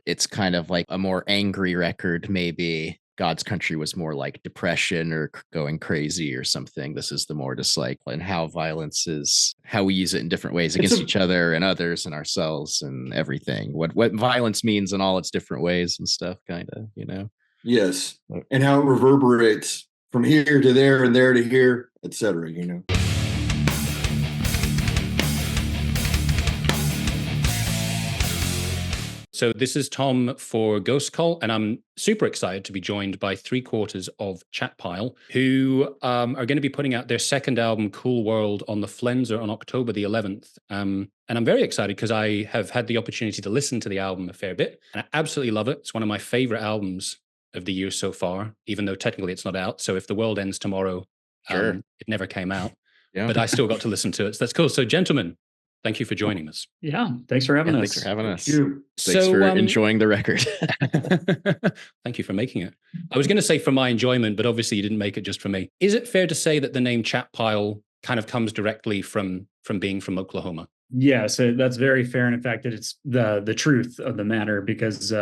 it's kind of like a more angry record, maybe. God's Country was more like depression or going crazy or something. This is the more just like, and how violence is, how we use it in different ways against each other and others and ourselves and everything. What violence means in all its different ways and stuff, kind of, Yes. And how it reverberates from here to there and there to here, etc. So this is Tom for Ghost Call, and I'm super excited to be joined by 3/4 of Chat Pile, who are going to be putting out their second album, Cool World, on the Flenser on October the 11th. And I'm very excited because I have had the opportunity to listen to the album a fair bit, and I absolutely love it. It's one of my favorite albums of the year so far, even though technically it's not out. So if the world ends tomorrow, it never came out. Yeah. But I still got to listen to it. So that's cool. So gentlemen, thank you for joining us. Yeah, thanks for having us. Thanks for having us. Thanks for enjoying the record. Thank you for making it. I was going to say for my enjoyment, but obviously you didn't make it just for me. Is it fair to say that the name Chat Pile kind of comes directly from being from Oklahoma? Yeah, so that's very fair. And in fact, that it's the truth of the matter, because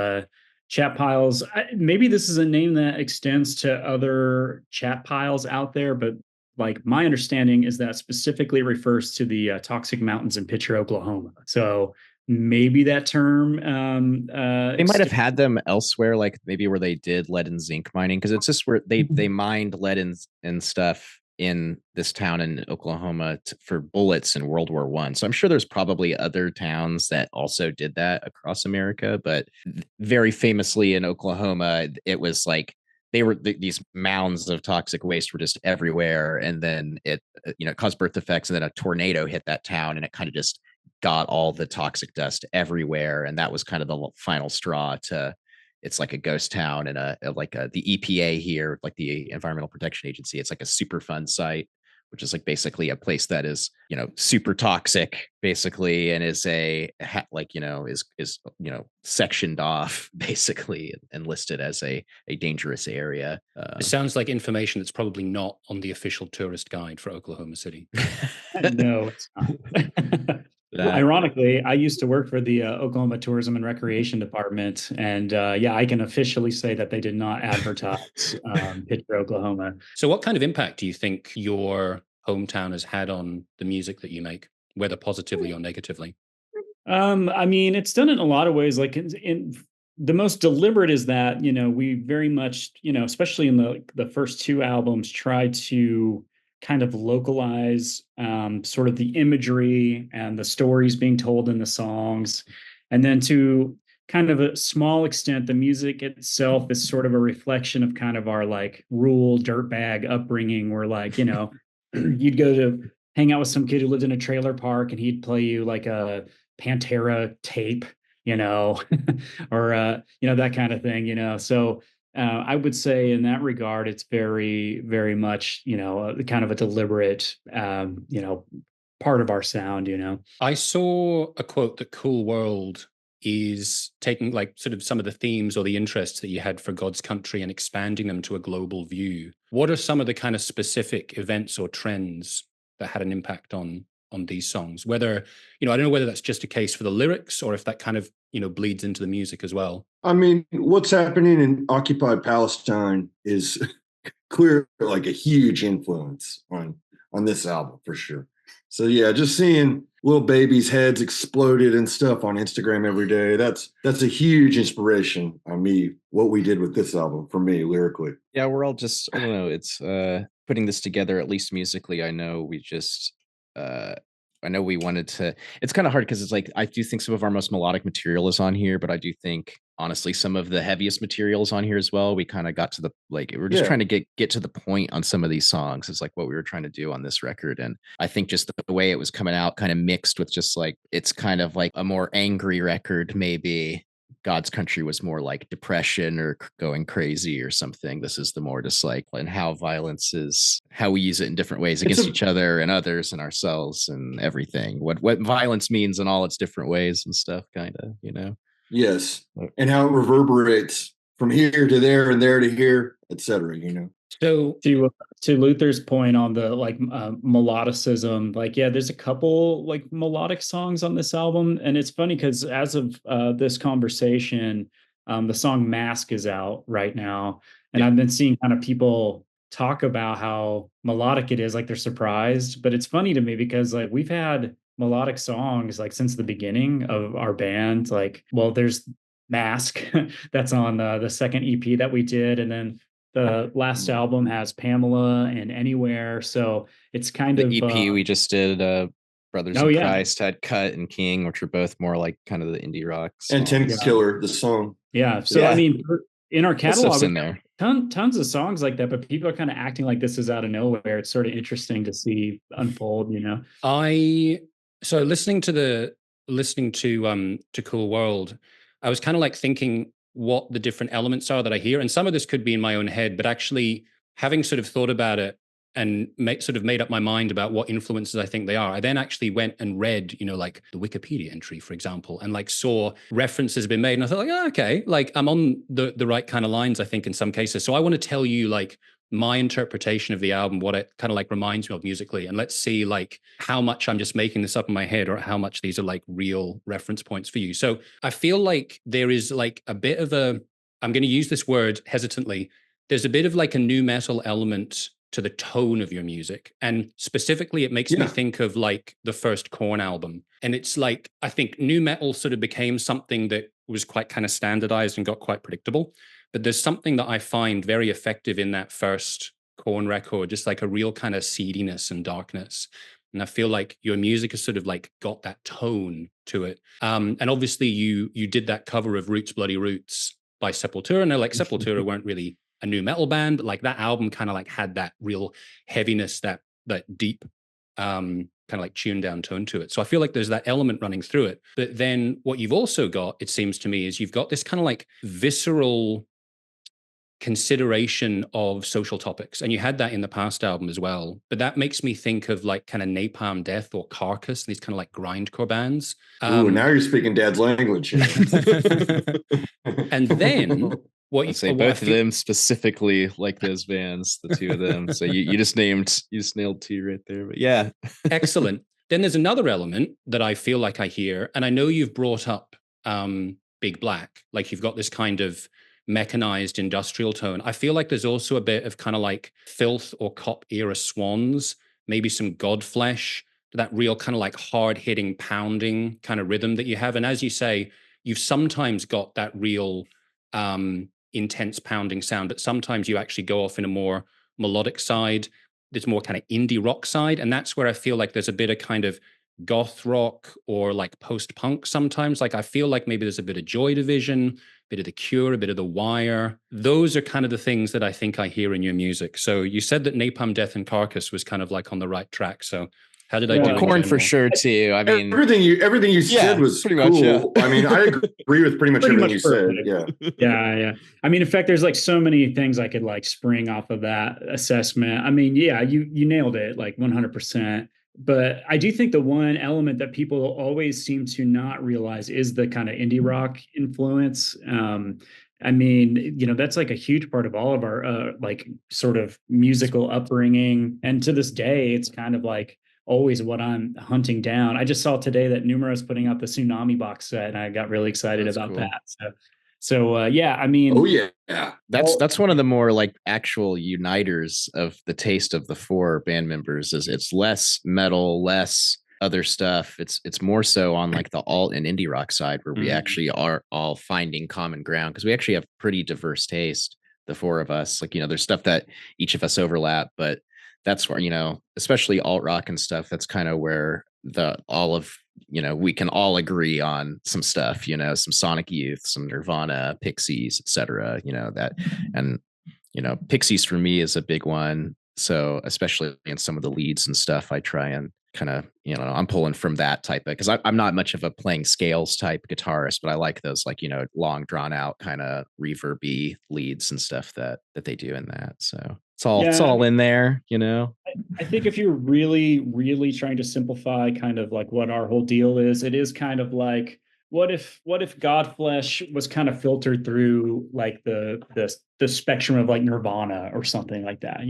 chat piles, maybe this is a name that extends to other chat piles out there, but like my understanding is that specifically refers to the toxic mountains in Pitcher, Oklahoma. So maybe that term they might have had them elsewhere, like maybe where they did lead and zinc mining, because it's just where they mined lead and stuff in this town in Oklahoma for bullets in World War I. So I'm sure there's probably other towns that also did that across America, but very famously in Oklahoma, it was like these mounds of toxic waste were just everywhere. And then it caused birth defects. And then a tornado hit that town and it kind of just got all the toxic dust everywhere. And that was kind of the final straw to, it's like a ghost town and the EPA here, like the Environmental Protection Agency. It's like a Superfund site, which is like basically a place that is, super toxic basically. And is sectioned off basically and listed as a dangerous area. It sounds like information that's probably not on the official tourist guide for Oklahoma City. No, it's not. Ironically, I used to work for the Oklahoma Tourism and Recreation Department, and I can officially say that they did not advertise Pitcher, Oklahoma. So what kind of impact do you think your hometown has had on the music that you make, whether positively or negatively? I mean, it's done in a lot of ways. Like in the most deliberate is that, we very much, especially in the first two albums, try to kind of localize sort of the imagery and the stories being told in the songs. And then to kind of a small extent, the music itself is sort of a reflection of kind of our like rural dirtbag upbringing, where like, you'd go to hang out with some kid who lived in a trailer park and he'd play you like a Pantera tape, or, that kind of thing, So I would say in that regard, it's very, very much, kind of a deliberate, part of our sound, I saw a quote that Cool World is taking like sort of some of the themes or the interests that you had for God's Country and expanding them to a global view. What are some of the kind of specific events or trends that had an impact on these songs? Whether, I don't know whether that's just a case for the lyrics or if that kind of, bleeds into the music as well. I mean, what's happening in occupied Palestine is clear, like a huge influence on this album for sure. So yeah, just seeing little babies' heads exploded and stuff on Instagram every day. That's a huge inspiration on me, what we did with this album for me lyrically. Yeah, we're all just, I don't know, it's putting this together, at least musically. I know we wanted to, it's kind of hard because it's like, I do think some of our most melodic material is on here, but I do think honestly, some of the heaviest material is on here as well. We kind of got to we're just trying to get to the point on some of these songs. It's like what we were trying to do on this record. And I think just the way it was coming out kind of mixed with just like, it's kind of like a more angry record, maybe. God's Country was more like depression or going crazy or something. This is the more just like, and how violence is, how we use it in different ways against each other and others and ourselves and everything. What violence means in all its different ways and stuff, kind of, Yes. And how it reverberates from here to there and there to here, etc. So to Luther's point on the like melodicism, like yeah, there's a couple like melodic songs on this album, and it's funny because as of this conversation, the song "Mask" is out right now, and I've been seeing kind of people talk about how melodic it is, like they're surprised. But it's funny to me because like we've had melodic songs like since the beginning of our band. Like, well, there's "Mask" that's on the second EP that we did, and then the last album has Pamela and Anywhere. So it's kind the of EP we just did, Brothers oh in yeah, Christ had Cut and King, which are both more like kind of the indie rock And songs. Ten Killer, the song. yeah. So I mean, in our That catalog, stuff's in there. tons of songs like that, but people are kind of acting like this is out of nowhere. It's sort of interesting to see unfold, you know. So listening to Cool World, I was kind of like thinking what the different elements are that I hear, and some of this could be in my own head, but actually having sort of thought about it and sort of made up my mind about what influences I think they are, I then actually went and read, you know, like the Wikipedia entry, for example, and like saw references been made, and I thought like, oh, okay, like I'm on the right kind of lines, I think, in some cases. So I want to tell you like my interpretation of the album, what it kind of like reminds me of musically, and let's see like how much I'm just making this up in my head or how much these are like real reference points for you. So I feel like there is like a bit of a, I'm going to use this word hesitantly, there's a bit of like a nu metal element to the tone of your music. And specifically, it makes me think of like the first Korn album. And it's like, I think nu metal sort of became something that was quite kind of standardized and got quite predictable. But there's something that I find very effective in that first Korn record, just like a real kind of seediness and darkness. And I feel like your music has sort of like got that tone to it. And obviously you did that cover of Roots Bloody Roots by Sepultura. And like Sepultura weren't really a nu metal band, but like that album kind of like had that real heaviness, that deep kind of like tuned down tone to it. So I feel like there's that element running through it. But then what you've also got, it seems to me, is you've got this kind of like visceral consideration of social topics, and you had that in the past album as well, but that makes me think of like kind of Napalm Death or Carcass, these kind of like grindcore bands. Ooh, now you're speaking dad's language. And then what you say, both of them specifically like those bands, the two of them. So you just nailed two right there. But yeah. Excellent. Then there's another element that I feel like I hear, and I know you've brought up Big Black, like you've got this kind of mechanized industrial tone. I feel like there's also a bit of kind of like Filth or Cop era Swans, maybe some Godflesh, that real kind of like hard hitting pounding kind of rhythm that you have. And as you say, you've sometimes got that real intense pounding sound, but sometimes you actually go off in a more melodic side. There's more kind of indie rock side. And that's where I feel like there's a bit of kind of goth rock or like post-punk sometimes. Like I feel like maybe there's a bit of Joy Division, a bit of The Cure, a bit of The Wire. Those are kind of the things that I think I hear in your music. So you said that Napalm Death and Carcass was kind of like on the right track. So how did I do? Korn for sure too. I mean, everything you said was pretty cool. I mean, I agree with pretty much everything you said. Yeah. I mean, in fact, there's like so many things I could like spring off of that assessment. I mean, yeah, you nailed it like 100%. But I do think the one element that people always seem to not realize is the kind of indie rock influence. I mean, you know, that's like a huge part of all of our like sort of musical upbringing. And to this day, it's kind of like always what I'm hunting down. I just saw today that Numera's putting out the Tsunami box set, and I got really excited about that. So yeah, I mean, oh yeah, that's one of the more like actual uniters of the taste of the four band members. Is it's less metal, less other stuff. It's more so on like the alt and indie rock side where we actually are all finding common ground, because we actually have pretty diverse taste, the four of us. Like, you know, there's stuff that each of us overlap, but that's where, you know, especially alt rock and stuff, that's kind of where we can all agree on some stuff, you know, some Sonic Youth, some Nirvana, Pixies, etc. You know, that, and, you know, Pixies for me is a big one. So especially in some of the leads and stuff, I try and kind of, you know, I'm pulling from that type of, because I'm not much of a playing scales type guitarist, but I like those, like, you know, long drawn out kind of reverby leads and stuff that they do in that. So it's all in there, you know. I think if you're really, really trying to simplify kind of like what our whole deal is, it is kind of like what if Godflesh was kind of filtered through like the spectrum of like Nirvana or something like that,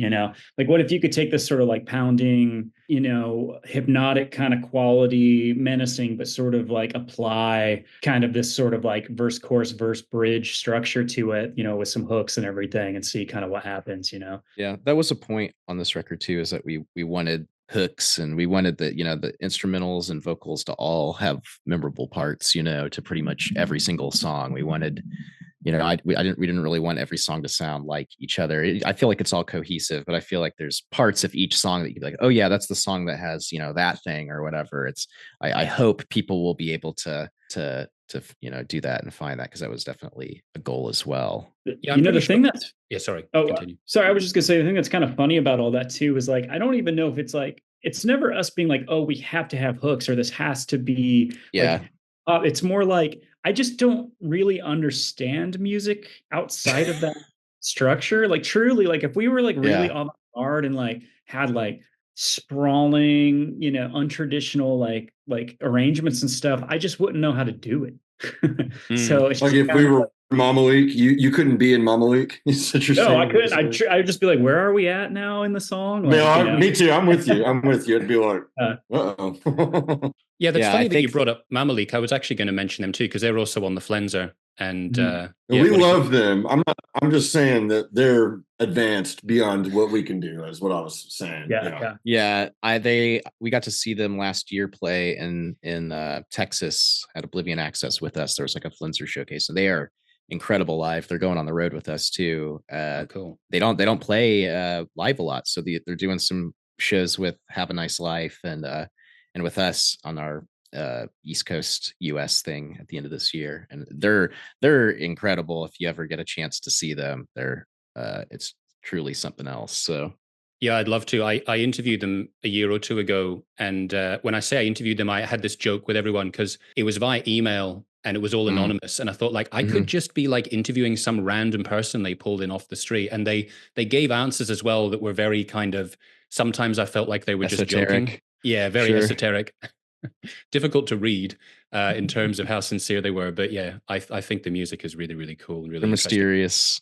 like what if you could take this sort of like pounding, hypnotic kind of quality, menacing, but sort of like apply kind of this sort of like verse chorus verse bridge structure to it, with some hooks and everything, and see kind of what happens. Yeah, that was a point on this record too, is that we wanted hooks, and we wanted the instrumentals and vocals to all have memorable parts, to pretty much every single song. We wanted, we didn't really want every song to sound like each other. I feel like it's all cohesive, but I feel like there's parts of each song that you'd be like, oh yeah, that's the song that has, that thing or whatever. I hope people will be able to do that and find that, because that was definitely a goal as well. Yeah, the thing that's sorry. Continue. Sorry, I was just gonna say the thing that's kind of funny about all that too is like I don't even know if it's like it's never us being like, oh, we have to have hooks or this has to be it's more like I just don't really understand music outside of that structure. Like truly, like if we were like really avant-garde and like had like sprawling, untraditional like arrangements and stuff, I just wouldn't know how to do it. So it's like if we were Mamaleek, you couldn't be in Mamaleek. No, I couldn't. I'd just be like, where are we at now in the song? Like, me too. I'm with you. It'd be like, uh-oh. Yeah, that's funny that you brought up Mamaleek. I was actually going to mention them too, because they're also on the Flenser. And we love them. I'm just saying that they're advanced beyond what we can do, is what I was saying. We got to see them last year play in Texas at Oblivion Access with us. There was like a Flenser showcase, and they are incredible live. They're going on the road with us too. Cool. They don't play live a lot, so they're doing some shows with Have a Nice Life and with us on our East Coast US thing at the end of this year. And they're incredible. If you ever get a chance to see them, it's truly something else. So yeah, I'd love to. I interviewed them a year or two ago, and when I say I interviewed them, I had this joke with everyone because it was via email and it was all anonymous. And I thought, like, I could just be like interviewing some random person they pulled in off the street, and they gave answers as well that were very kind of. Sometimes I felt like they were esoteric. Just joking. Yeah, very esoteric. Difficult to read in terms of how sincere they were, but yeah, I think the music is really, really cool and really mysterious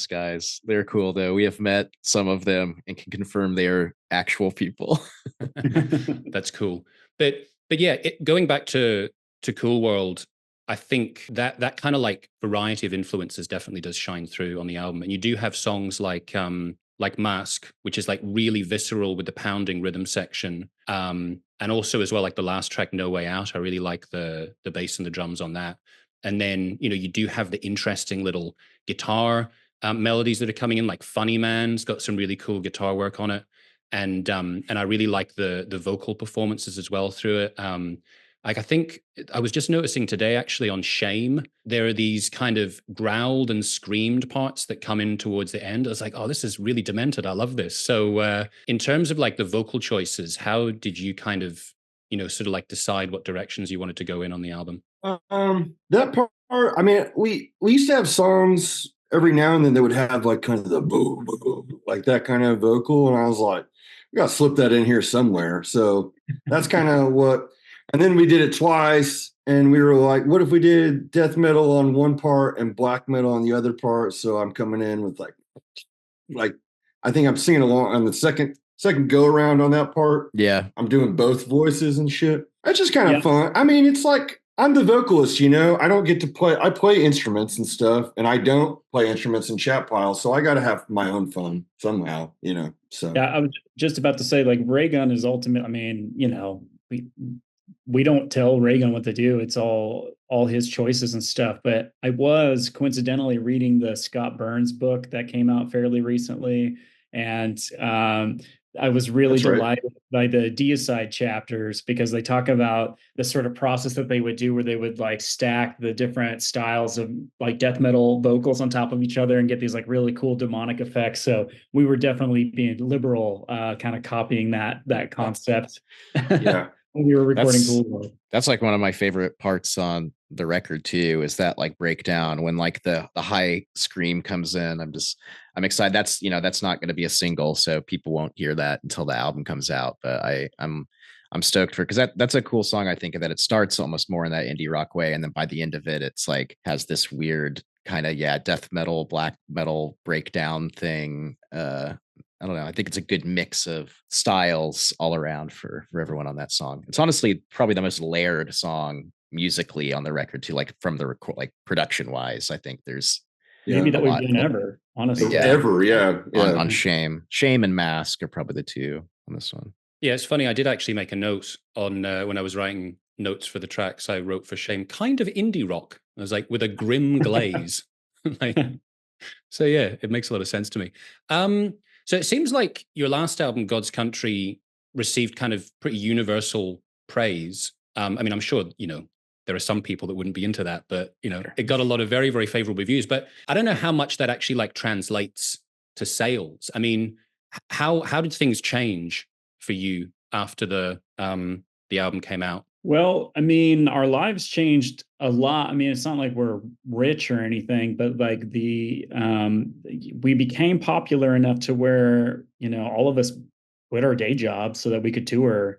guys. They're cool though. We have met some of them and can confirm they are actual people. That's cool. But yeah, going back to Cool World, I think that kind of like variety of influences definitely does shine through on the album, and you do have songs like Mask, which is like really visceral with the pounding rhythm section. And also as well, like the last track, No Way Out, I really like the bass and the drums on that. And then, you do have the interesting little guitar melodies that are coming in, like Funny Man's got some really cool guitar work on it. And I really like the vocal performances as well through it. Like I think I was just noticing today actually on Shame, there are these kind of growled and screamed parts that come in towards the end. I was like, oh, this is really demented. I love this. So in terms of like the vocal choices, how did you kind of, sort of like decide what directions you wanted to go in on the album? That part, I mean, we used to have songs every now and then that would have like kind of the boom, boom, like that kind of vocal. And I was like, we got to slip that in here somewhere. So that's kind of what. And then we did it twice, and we were like, what if we did death metal on one part and black metal on the other part? So I'm coming in with like I think I'm singing along on the second go around on that part. Yeah. I'm doing both voices and shit. It's just kind of fun. I mean, it's like I'm the vocalist, I don't get to play. I play instruments and stuff, and I don't play instruments in chat piles. So I got to have my own fun somehow, So yeah, I was just about to say, like, Raygun is ultimate. I mean, we don't tell Raygun what to do. It's all his choices and stuff. But I was coincidentally reading the Scott Burns book that came out fairly recently. And I was really delighted by the Deicide chapters, because they talk about the sort of process that they would do where they would like stack the different styles of like death metal vocals on top of each other and get these like really cool demonic effects. So we were definitely being liberal, kind of copying that concept. Yeah. When we were recording Cool World. That's like one of my favorite parts on the record too, is that like breakdown when like the high scream comes in. I'm excited. That's not going to be a single, so people won't hear that until the album comes out. But I'm stoked for, because that's a cool song. I think that it starts almost more in that indie rock way, and then by the end of it, it's like has this weird kind of death metal, black metal breakdown thing. I don't know. I think it's a good mix of styles all around for everyone on that song. It's honestly probably the most layered song musically on the record too, like from the record, like production wise. I think there's maybe that a we've lot done ever, honestly. Ever, yeah. On Shame and Mask are probably the two on this one. Yeah, it's funny. I did actually make a note on when I was writing notes for the tracks I wrote for Shame, kind of indie rock. I was like, with a grim glaze. Like, so yeah, it makes a lot of sense to me. So it seems like your last album, God's Country, received kind of pretty universal praise. I mean, I'm sure, there are some people that wouldn't be into that, but, it got a lot of very, very favorable reviews. But I don't know how much that actually like translates to sales. I mean, how did things change for you after the album came out? Well, I mean, our lives changed a lot. I mean, it's not like we're rich or anything, but like we became popular enough to where, all of us quit our day jobs so that we could tour,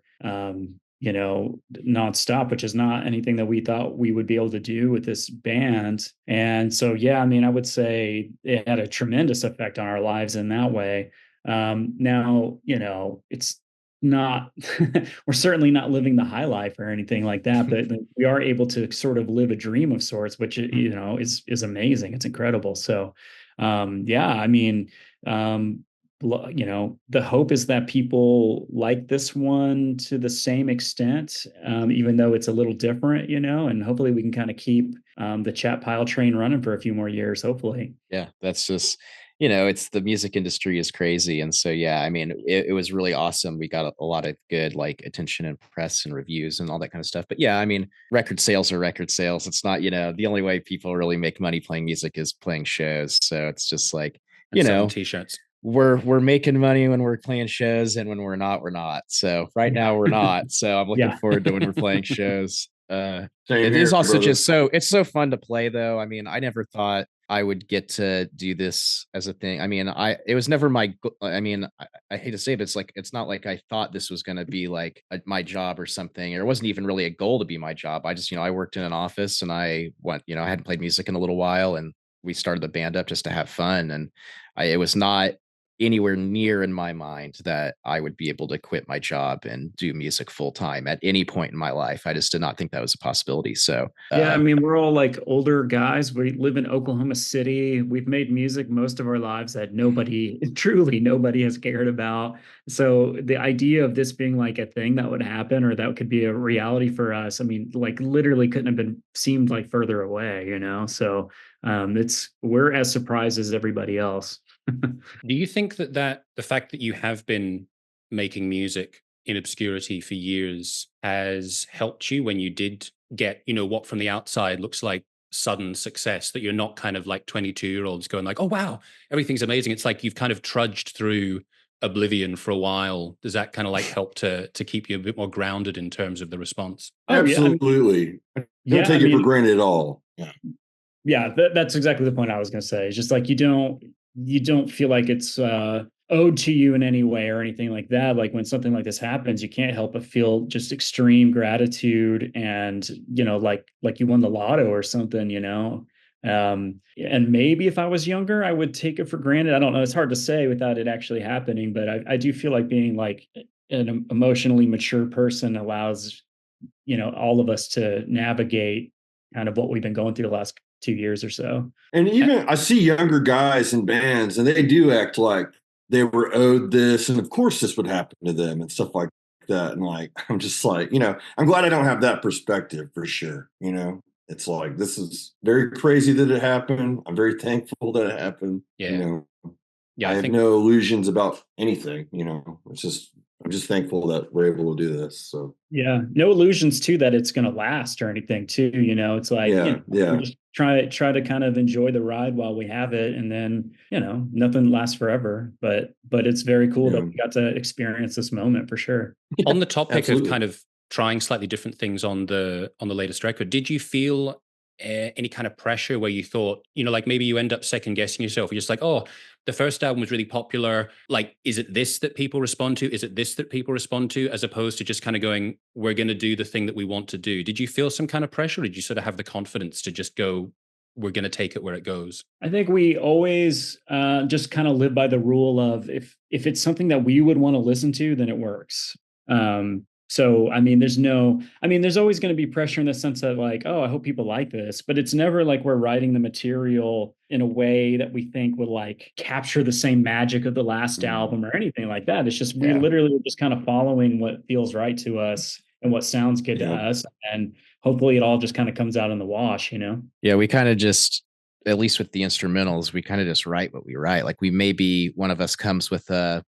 nonstop, which is not anything that we thought we would be able to do with this band. And so, yeah, I mean, I would say it had a tremendous effect on our lives in that way. Now, it's not we're certainly not living the high life or anything like that, but we are able to sort of live a dream of sorts, which is amazing. It's incredible. So I mean, the hope is that people like this one to the same extent, even though it's a little different, and hopefully we can kind of keep the chat pile train running for a few more years, hopefully. Yeah, that's just it's the music industry is crazy. And so, yeah, I mean, it was really awesome. We got a lot of good like attention and press and reviews and all that kind of stuff. But yeah, I mean, record sales are record sales. It's not, the only way people really make money playing music is playing shows. So it's just like, selling t-shirts. We're making money when we're playing shows, and when we're not. So right now we're not. So I'm looking forward to when we're playing shows. It is also just it's so fun to play though. I mean, I never thought I would get to do this as a thing. I mean, it was never my, I mean, I hate to say it, but it's not like I thought this was going to be like my job or something. It wasn't even really a goal to be my job. I just, I worked in an office and I hadn't played music in a little while, and we started the band up just to have fun. And it was not anywhere near in my mind that I would be able to quit my job and do music full time at any point in my life. I just did not think that was a possibility. So yeah, I mean, we're all like older guys. We live in Oklahoma City. We've made music most of our lives that truly nobody has cared about. So the idea of this being like a thing that would happen or that could be a reality for us, I mean, like literally couldn't have seemed like further away, So we're as surprised as everybody else. Do you think that the fact that you have been making music in obscurity for years has helped you when you did get, what from the outside looks like sudden success, that you're not kind of like 22-year-olds going like, oh, wow, everything's amazing. It's like you've kind of trudged through oblivion for a while. Does that kind of like help to keep you a bit more grounded in terms of the response? Absolutely. Don't take it for granted at all. Yeah, that's exactly the point I was going to say. It's just like you don't feel like it's owed to you in any way or anything like that. Like when something like this happens, you can't help but feel just extreme gratitude and, like you won the lotto or something, and maybe if I was younger, I would take it for granted. I don't know. It's hard to say without it actually happening, but I do feel like being like an emotionally mature person allows, all of us to navigate kind of what we've been going through the last 2 years or so. And even I see younger guys in bands and they do act like they were owed this. And of course this would happen to them and stuff like that. And like, I'm just like, I'm glad I don't have that perspective for sure. It's like, this is very crazy that it happened. I'm very thankful that it happened. Yeah. I have no illusions about anything, I'm just thankful that we're able to do this. So yeah, no illusions too that it's going to last or anything too. It's like we're just try to kind of enjoy the ride while we have it, and then nothing lasts forever. But it's very cool that we got to experience this moment for sure. On the topic of kind of trying slightly different things on the latest record, did you feel any kind of pressure where you thought, like maybe you end up second guessing yourself? You're just like, oh, the first album was really popular. Like, is it this that people respond to? Is it this that people respond to? As opposed to just kind of going, we're going to do the thing that we want to do. Did you feel some kind of pressure? Or did you sort of have the confidence to just go, we're going to take it where it goes? I think we always just kind of live by the rule of if it's something that we would want to listen to, then it works. So, I mean, there's always going to be pressure in the sense that like, oh, I hope people like this, but it's never like we're writing the material in a way that we think would like capture the same magic of the last album or anything like that. It's just, we literally are just kind of following what feels right to us and what sounds good to us. And hopefully it all just kind of comes out in the wash, Yeah, we kind of just, at least with the instrumentals, we kind of just write what we write. Like maybe one of us comes with 10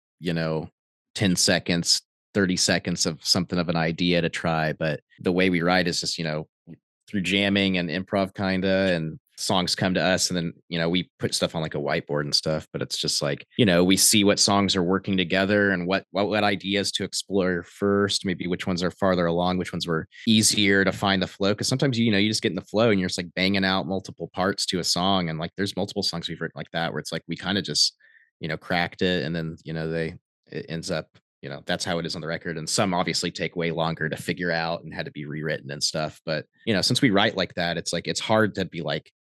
seconds, 30 seconds of something of an idea to try, but the way we write is just through jamming and improv and songs come to us, and then we put stuff on like a whiteboard and stuff, but it's just like we see what songs are working together and what ideas to explore first, maybe which ones are farther along, which ones were easier to find the flow, because sometimes you just get in the flow and you're just like banging out multiple parts to a song, and like there's multiple songs we've written like that where it's like we kind of just cracked it, and then it ends up that's how it is on the record. And some obviously take way longer to figure out and had to be rewritten and stuff. But, since we write like that, it's like, it's hard to be like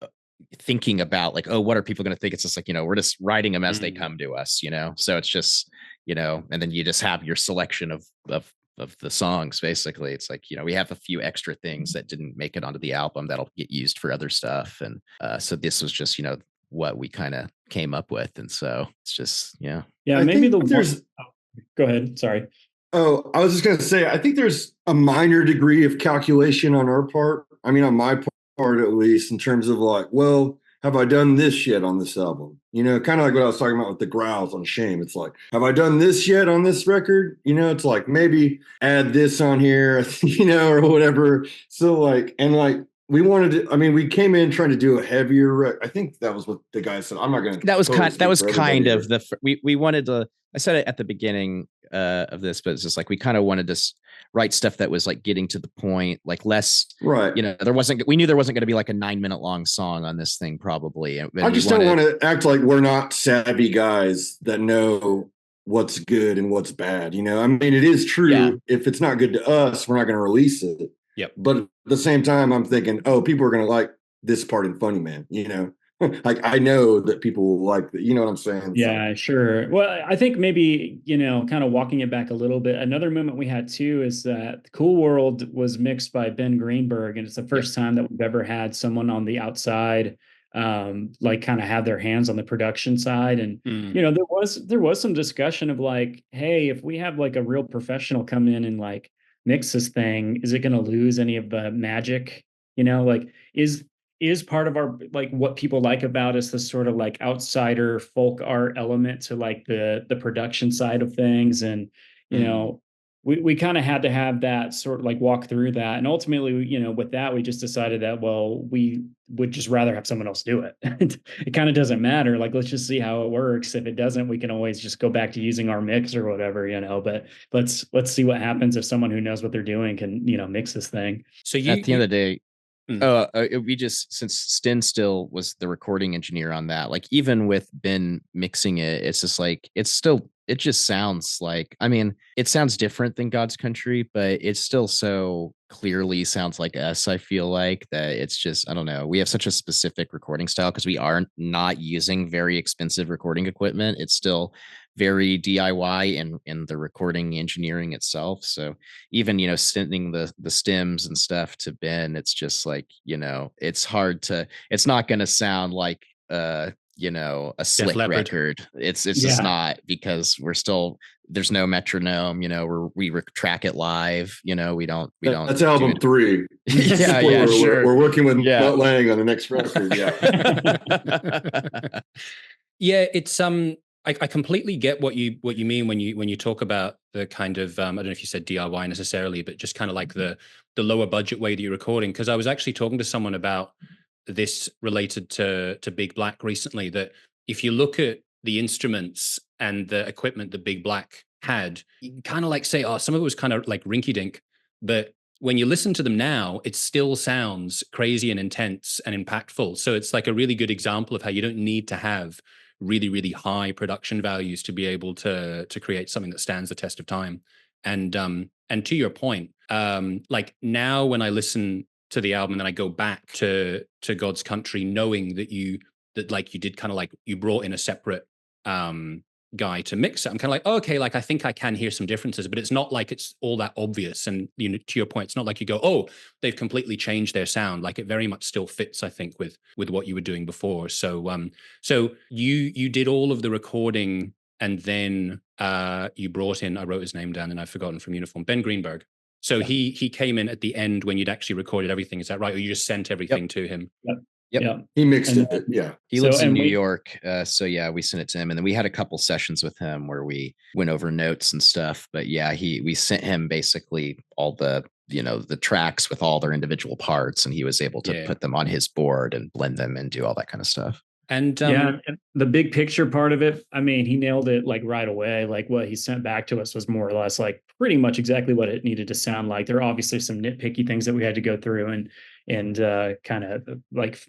thinking about like, oh, what are people going to think? It's just like, we're just writing them as they come to us, so it's just, and then you just have your selection of the songs. Basically, it's like, we have a few extra things that didn't make it onto the album that'll get used for other stuff. And so this was just, what we kind of came up with. And so it's just, yeah, maybe there's, go ahead. Sorry. Oh, I was just going to say, I think there's a minor degree of calculation on our part. I mean, on my part, at least, in terms of like, well, have I done this yet on this album? Kind of like what I was talking about with the growls on Shame. It's like, have I done this yet on this record? It's like, maybe add this on here, or whatever. So like, and like, we wanted to, we came in trying to do a heavier I think that was what the guy said. I'm not going to. That was kind of we wanted to, I said it at the beginning of this, but it's just like, we kind of wanted to write stuff that was like getting to the point, like less, right. We knew there wasn't going to be like a 9-minute long song on this thing probably. And I just don't want to act like we're not savvy guys that know what's good and what's bad. It is true. If it's not good to us, we're not going to release it. Yep. But at the same time, I'm thinking, oh, people are going to like this part in Funny Man, like I know that people will like that. You know what I'm saying? Yeah, sure. Well, I think maybe, kind of walking it back a little bit. Another moment we had too is that Cool World was mixed by Ben Greenberg. And it's the first time that we've ever had someone on the outside like kind of have their hands on the production side. And there was some discussion of like, hey, if we have like a real professional come in and like mix this thing, is it going to lose any of the magic? Like is part of our like what people like about us this sort of like outsider folk art element to like the production side of things. And we kind of had to have that sort of like walk through that. And ultimately, with that, we just decided that, well, we would just rather have someone else do it. It kind of doesn't matter. Like, let's just see how it works. If it doesn't, we can always just go back to using our mix or whatever, but let's see what happens if someone who knows what they're doing can, mix this thing. So at the end of the day, we just, since Stin still was the recording engineer on that, like even with Ben mixing it, it's just like, it just sounds like, it sounds different than God's Country, but it still so clearly sounds like us. I feel like that it's just, I don't know. We have such a specific recording style because we are not using very expensive recording equipment. It's still very DIY in the recording engineering itself. So even, sending the stems and stuff to Ben, it's just like, it's hard to, it's not going to sound like, a slick record. It's just not, because there's no metronome, we track it live, we don't. That's album 3. Yeah, sure. We're working with Mutt Lang on the next record. Yeah. It's I completely get what you mean when you talk about the kind of I don't know if you said DIY necessarily, but just kind of like the lower budget way that you're recording. Because I was actually talking to someone about this related to Big Black recently, that if you look at the instruments and the equipment that Big Black had, you kind of like say, oh, some of it was kind of like rinky dink, but when you listen to them now, it still sounds crazy and intense and impactful. So it's like a really good example of how you don't need to have really, really high production values to be able to create something that stands the test of time. And to your point, like now when I listen to the album and then I go back to God's Country, knowing that like you did kind of like you brought in a separate guy to mix it, I'm kind of like, oh, okay, like I think I can hear some differences, but it's not like it's all that obvious. And to your point, it's not like you go, oh, they've completely changed their sound. Like it very much still fits, I think, with what you were doing before. So so you did all of the recording, and then you brought in, I wrote his name down and I've forgotten from Uniform, Ben Greenberg. So he came in at the end when you'd actually recorded everything. Is that right? Or you just sent everything to him? Yep. Yeah. He mixed it. Yeah. He lives in New York. So yeah, we sent it to him. And then we had a couple sessions with him where we went over notes and stuff. But yeah, we sent him basically all the, the tracks with all their individual parts, and he was able to put them on his board and blend them and do all that kind of stuff. And and the big picture part of it, I mean, he nailed it like right away. Like what he sent back to us was more or less like pretty much exactly what it needed to sound like. There are obviously some nitpicky things that we had to go through and kind of like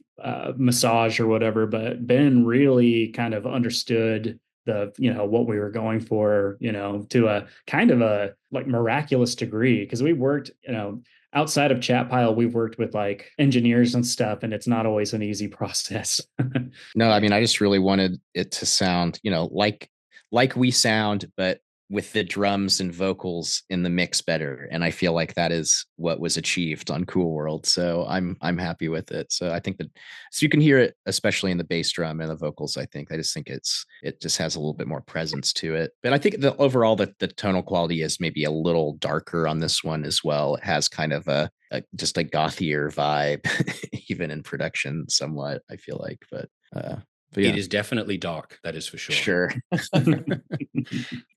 massage or whatever, but Ben really kind of understood the, what we were going for, to a kind of a like miraculous degree, because we worked, outside of Chatpile, we've worked with like engineers and stuff, and it's not always an easy process. No, I mean, I just really wanted it to sound, like we sound, but with the drums and vocals in the mix better. And I feel like that is what was achieved on Cool World. So I'm happy with it. So I think so you can hear it, especially in the bass drum and the vocals. I just think it just has a little bit more presence to it. But I think overall the tonal quality is maybe a little darker on this one as well. It has kind of just a gothier vibe, even in production somewhat, I feel like, but yeah. It is definitely dark. That is for sure. Sure.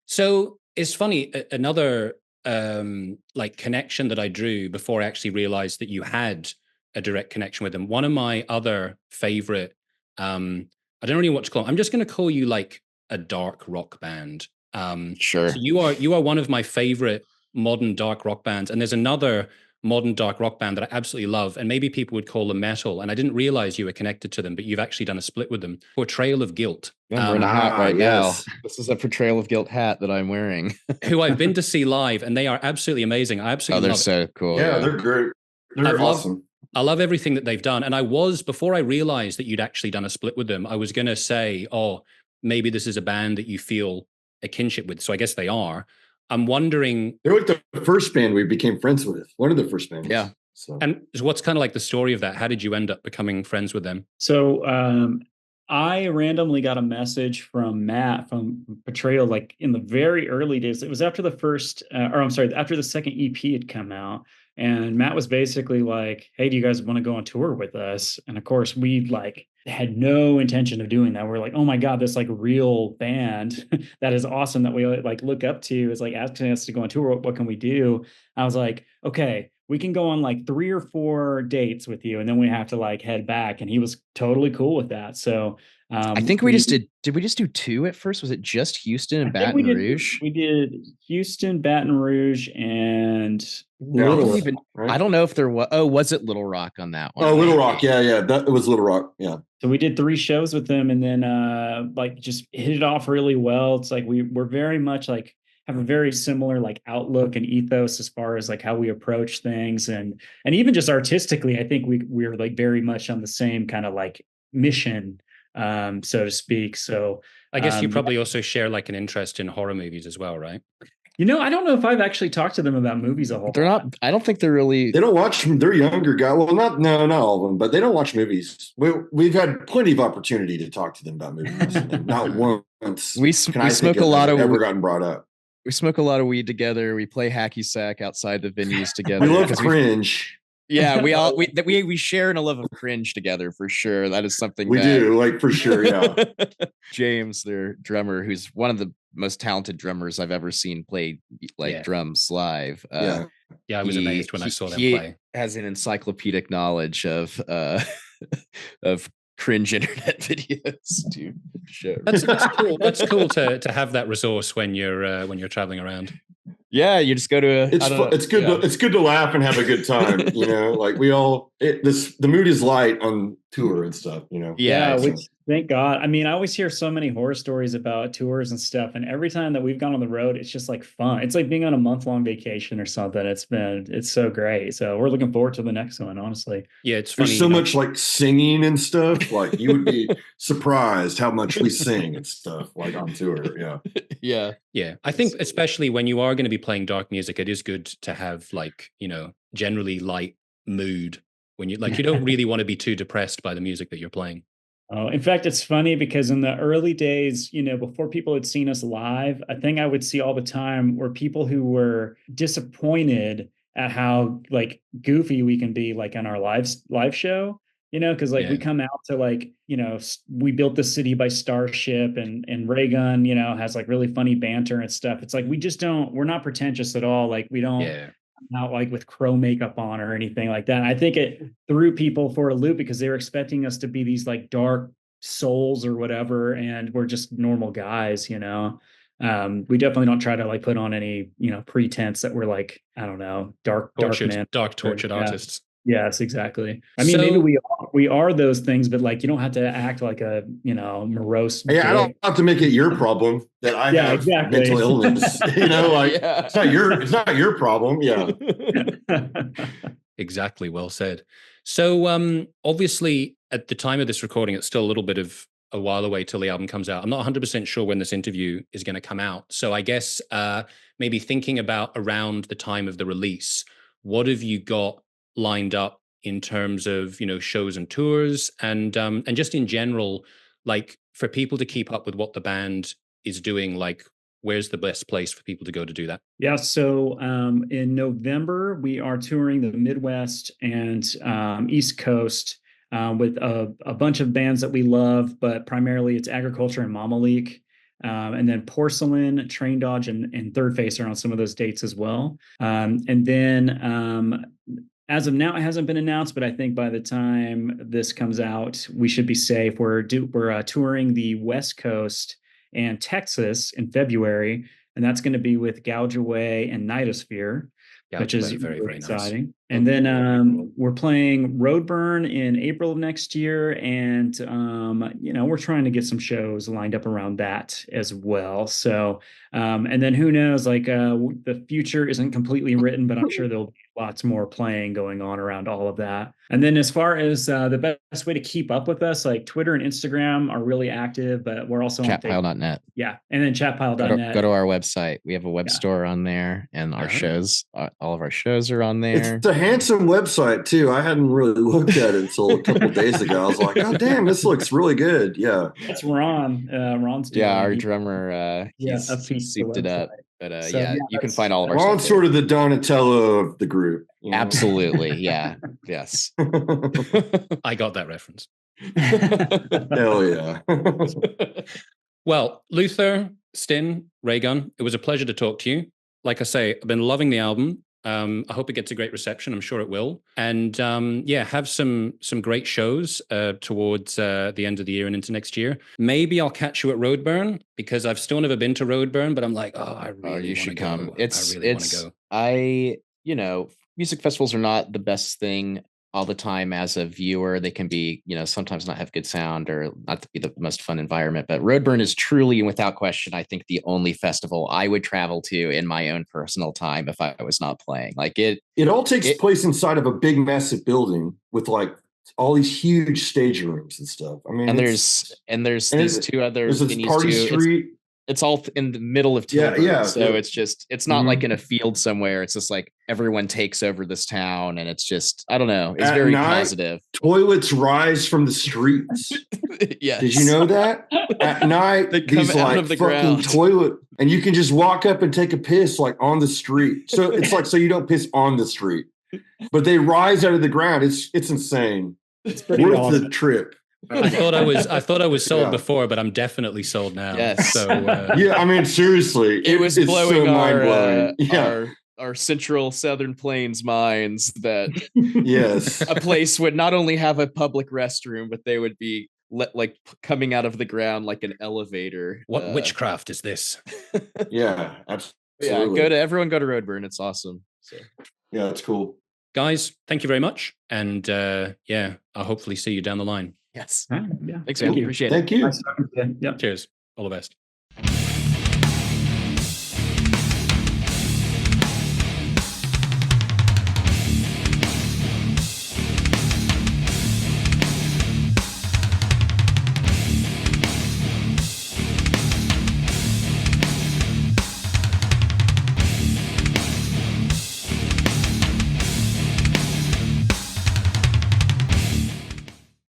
So it's funny. Another like connection that I drew before I actually realized that you had a direct connection with them. One of my other favorite, I don't really know what to call them. I'm just going to call you like a dark rock band. Sure. So you are one of my favorite modern dark rock bands, and there's another modern dark rock band that I absolutely love, and maybe people would call them metal, and I didn't realize you were connected to them, but you've actually done a split with them. Portrayal of Guilt. Yeah, we're in a hat right now. This is a Portrayal of Guilt hat that I'm wearing. Who I've been to see live, and they are absolutely amazing. I absolutely love it. They're so cool. Yeah, they're great. They're awesome. I love everything that they've done. And before I realized that you'd actually done a split with them, I was going to say, oh, maybe this is a band that you feel a kinship with. So I guess they are. I'm wondering. They're like the first band we became friends with. One of the first bands. Yeah. So. And what's kind of like the story of that? How did you end up becoming friends with them? So I randomly got a message from Matt from Portrayal, like in the very early days. It was after after the second EP had come out. And Matt was basically like, hey, do you guys want to go on tour with us? And of course, we like had no intention of doing that. We're like, oh my God, this like real band that is awesome that we like look up to is like asking us to go on tour. What can we do? I was like, okay, we can go on like 3 or 4 dates with you, and then we have to like head back. And he was totally cool with that. So I think we just did we just do 2 at first? Was it just Houston and Baton Rouge? We did Houston, Baton Rouge, and Little Rock, right? I don't know if there was. Oh, was it Little Rock on that one? Oh, Little Rock. Yeah. It was Little Rock. Yeah. So we did 3 shows with them, and then like just hit it off really well. It's like we're very much like have a very similar like outlook and ethos as far as like how we approach things, and even just artistically, I think we're like very much on the same kind of like mission, so to speak. So I guess you probably also share like an interest in horror movies as well, right? I don't know if I've actually talked to them about movies a whole lot. They're not. I don't think they're really. They don't watch. They're younger guys. Well, not all of them, but they don't watch movies. We've had plenty of opportunity to talk to them about movies. Not once. We smoke a lot of. Ever gotten brought up. We smoke a lot of weed together. We play hacky sack outside the venues together. We love cringe. Yeah, we share in a love of cringe together for sure. That is something we do, like for sure. Yeah. James, their drummer, who's one of the most talented drummers I've ever seen play drums live. I was amazed when I saw them play. Has an encyclopedic knowledge of cringe internet videos to show. That's cool. That's cool to have that resource when you're traveling around. Yeah, you just go to a. It's good. It's good to laugh and have a good time. Like we all. The mood is light on tour and stuff. Yeah, which thank God. I mean, I always hear so many horror stories about tours and stuff, and every time that we've gone on the road, it's just like fun. It's like being on a month-long vacation or something. It's so great. So we're looking forward to the next one, honestly. Yeah, it's funny. There's so much like singing and stuff. Like you would be surprised how much we sing and stuff like on tour. Yeah. Yeah. I think especially when you are going to be playing dark music, it is good to have like, generally light mood when you don't really want to be too depressed by the music that you're playing. Oh, in fact, it's funny because in the early days, before people had seen us live, a thing I would see all the time were people who were disappointed at how like goofy we can be like on our live show, because we come out to like, we built the city by Starship and Raygun, has like really funny banter and stuff. It's like, we're not pretentious at all. Like we don't out like with crow makeup on or anything like that. I think it threw people for a loop because they were expecting us to be these like dark souls or whatever, and we're just normal guys. We definitely don't try to like put on any pretense that we're like, I don't know, dark tortured artists. Yes, exactly. I mean, maybe we are those things, but like you don't have to act like a morose. Yeah, I don't have to make it your problem that I have mental illness. It's not your problem. Yeah. Exactly. Well said. So obviously at the time of this recording, it's still a little bit of a while away till the album comes out. I'm not 100% sure when this interview is going to come out. So I guess maybe thinking about around the time of the release, what have you got lined up in terms of shows and tours and just in general, like for people to keep up with what the band is doing, like where's the best place for people to go to do that? Yeah, so in November we are touring the Midwest and East Coast with a bunch of bands that we love, but primarily it's Agriculture and Mamaleek. And then Porcelain, Train Dodge, and Third Face are on some of those dates as well. And then as of now, it hasn't been announced, but I think by the time this comes out, we should be safe. We're touring the West Coast and Texas in February, and that's going to be with Gouge Away and Nightosphere, which is very, very exciting. Nice. And then we're playing Roadburn in April of next year, and we're trying to get some shows lined up around that as well. So, and then who knows? Like the future isn't completely written, but I'm sure there'll be lots more playing going on around all of that. And then as far as the best way to keep up with us, like Twitter and Instagram are really active, but we're also chatpile.net. Yeah. And then chatpile.net. Go to our website. We have a web store on there, and our shows, all of our shows are on there. It's a handsome website too. I hadn't really looked at it until a couple of days ago. I was like, oh damn, this looks really good. Yeah. That's Ron. Ron's doing our drummer he's souped it up. But you can find all of our Ron's stuff. Sort of the Donatello of the group. Absolutely. Yeah. Yes. I got that reference. Hell yeah. Well, Luther, Stin, Raygun, it was a pleasure to talk to you. Like I say, I've been loving the album. I hope it gets a great reception. I'm sure it will. And have some great shows towards the end of the year and into next year. Maybe I'll catch you at Roadburn because I've still never been to Roadburn, but I'm like, I really you should come. I really want to go. Music festivals are not the best thing all the time as a viewer. They can be, sometimes not have good sound or not to be the most fun environment, but Roadburn is truly and without question, I think the only festival I would travel to in my own personal time if I was not playing. Like it all takes place inside of a big, massive building with like all these huge stage rooms and stuff. I mean, there's these two other venues Party Street. It's all in the middle of town. Yeah. So it's not like in a field somewhere. It's just like everyone takes over this town, and it's just, I don't know. It's very positive. Toilets rise from the streets. Yes. Did you know that? At night, they come out of the ground. Toilet, and you can just walk up and take a piss like on the street. So it's like, so you don't piss on the street, but they rise out of the ground. It's insane. It's pretty worth awesome. the trip. I thought I was sold before, but I'm definitely sold now. Yes. So I mean, seriously, it was blowing so our central southern plains minds that yes, a place would not only have a public restroom, but they would be like coming out of the ground like an elevator. What witchcraft is this? Yeah, absolutely. Yeah, everyone go to Roadburn. It's awesome. So yeah, it's cool. Guys, thank you very much. And yeah, I'll hopefully see you down the line. Yes. Yeah. Thanks, man. Appreciate it. Thank you. Nice talking to you. Yep. Cheers. All the best.